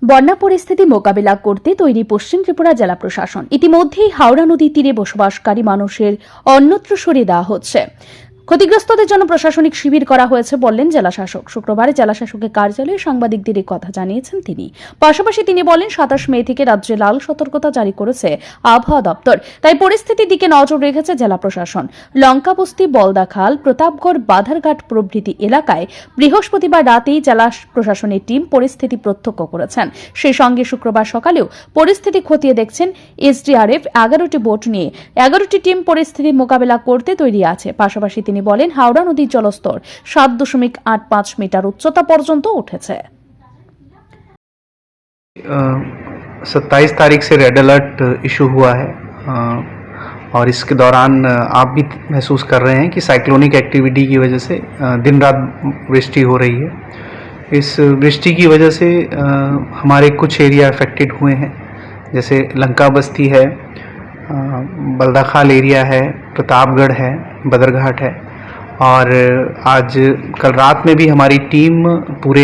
বন্যা পরিস্থিতি মোকাবিলা করতে তৈরি পশ্চিম ত্রিপুরা জেলা প্রশাসন। ইতিমধ্যেই হাওড়া নদীর তীরে বসবাসকারী মানুষের অন্যত্র সরিয়ে দেওয়া হচ্ছে। ক্ষতিগ্রস্তদের জন্য প্রশাসনিক শিবির করা হয়েছে বললেন জেলাশাসক। শুক্রবার জেলাশাসকের কার্যালয়ে সাংবাদিকদের এই কথা জানিয়েছেন তিনি। পাশাপাশি তিনি বলেন ২৭ মে থেকে রাজ্যে লাল সতর্কতা জারি করেছে আবহাওয়া দপ্তর, তাই পরিস্থিতির দিকে নজর রেখেছে জেলা প্রশাসন। লঙ্কাবস্তি, বলদাখাল, প্রতাপগড়, বাধারঘাট প্রভৃতি এলাকায় বৃহস্পতিবার রাতেই জেলা প্রশাসনের টিম পরিস্থিতি প্রত্যক্ষ করেছেন। সেই সঙ্গে শুক্রবার সকালেও পরিস্থিতি খতিয়ে দেখছেন এসডিআরএফ। ১১টি বোট নিয়ে ১১টি টিম পরিস্থিতি মোকাবেলা করতে তৈরি আছে। পাশাপাশি তিনি বলেন হাওড়া নদীর জলস্তর ৭.৮৫ মিটার উচ্চতা পর্যন্ত উঠেছে। 27 तारीख से रेड अलर्ट इशू हुआ है और इसके दौरान आप भी महसूस कर रहे हैं कि साइक्लोनिक एक्टिविटी की वजह से दिन रात वृष्टि हो रही है। इस वृष्टि की वजह से हमारे कुछ एरिया अफेक्टेड हुए हैं, जैसे लंका बस्ती है, बल्दाखाल एरिया है, प्रतापगढ़ है, बदरघाट है। और आज कल रात में भी हमारी टीम पूरे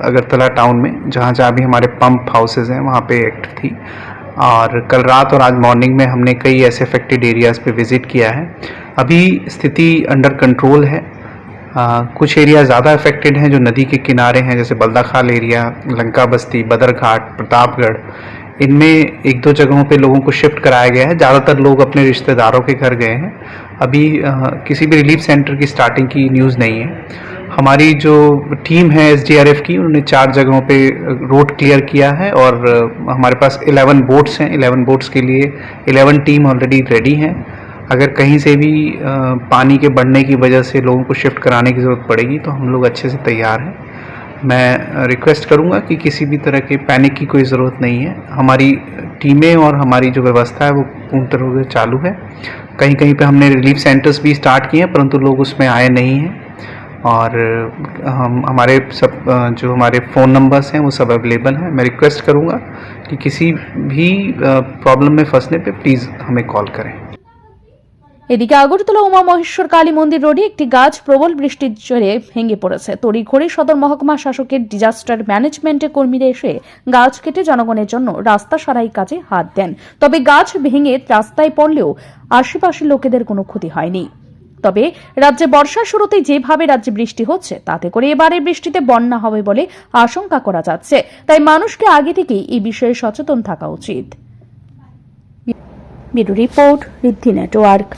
अगरतला टाउन में जहाँ जहाँ भी हमारे पंप हाउसेज हैं वहाँ पे एक्टिव थी। और कल रात और आज मॉर्निंग में हमने कई ऐसे अफेक्टेड एरियाज़ पे विज़िट किया है। अभी स्थिति अंडर कंट्रोल है। कुछ एरिया ज़्यादा अफेक्टेड हैं जो नदी के किनारे हैं, जैसे बल्दाखाल एरिया, लंका बस्ती, बदरघाट, प्रतापगढ़। इनमें एक दो जगहों पे लोगों को शिफ्ट कराया गया है। ज़्यादातर लोग अपने रिश्तेदारों के घर गए हैं। अभी किसी भी रिलीफ सेंटर की स्टार्टिंग की न्यूज़ नहीं है। हमारी जो टीम है एसडीआरएफ की, उन्होंने 4 जगहों पे रोड क्लियर किया है और हमारे पास 11 बोट्स हैं। 11 बोट्स के लिए 11 टीम ऑलरेडी रेडी हैं। अगर कहीं से भी पानी के बढ़ने की वजह से लोगों को शिफ्ट कराने की ज़रूरत पड़ेगी तो हम लोग अच्छे से तैयार हैं। मैं रिक्वेस्ट करूंगा कि किसी भी तरह के पैनिक की कोई ज़रूरत नहीं है। हमारी टीमें और हमारी जो व्यवस्था है वो पूर्ण तरह से चालू है। कहीं कहीं पे हमने रिलीफ सेंटर्स भी स्टार्ट किए हैं, परंतु लोग उसमें आए नहीं हैं। और हमारे सब जो हमारे फ़ोन नंबर्स हैं वो सब अवेलेबल हैं। मैं रिक्वेस्ट करूंगा कि किसी भी प्रॉब्लम में फंसने पे प्लीज़ हमें कॉल करें। এদিকে আগরতলা উমা মহেশ্বর কালী মন্দির রোডে একটি গাছ প্রবল বৃষ্টির জোরে ভেঙে পড়েছে। তড়িঘড়ি সদর মহকুমা শাসকের ডিজাস্টার ম্যানেজমেন্টের কর্মীরা এসে গাছ কেটে জনগণের জন্য রাস্তা সারাই কাজে হাত দেন। তবে গাছ ভেঙে রাস্তায় পড়লেও আশেপাশের লোকেদের কোনো ক্ষতি হয়নি। তবে রাজ্যে বর্ষার শুরুতেই যেভাবে রাজ্যে বৃষ্টি হচ্ছে তাতে করে এবারের বৃষ্টিতে বন্যা হবে বলে আশঙ্কা করা যাচ্ছে। তাই মানুষকে আগে থেকেই এই বিষয়ে সচেতন থাকা উচিত। ব্যুরো রিপোর্ট, ঋদ্ধি নেটওয়ার্ক।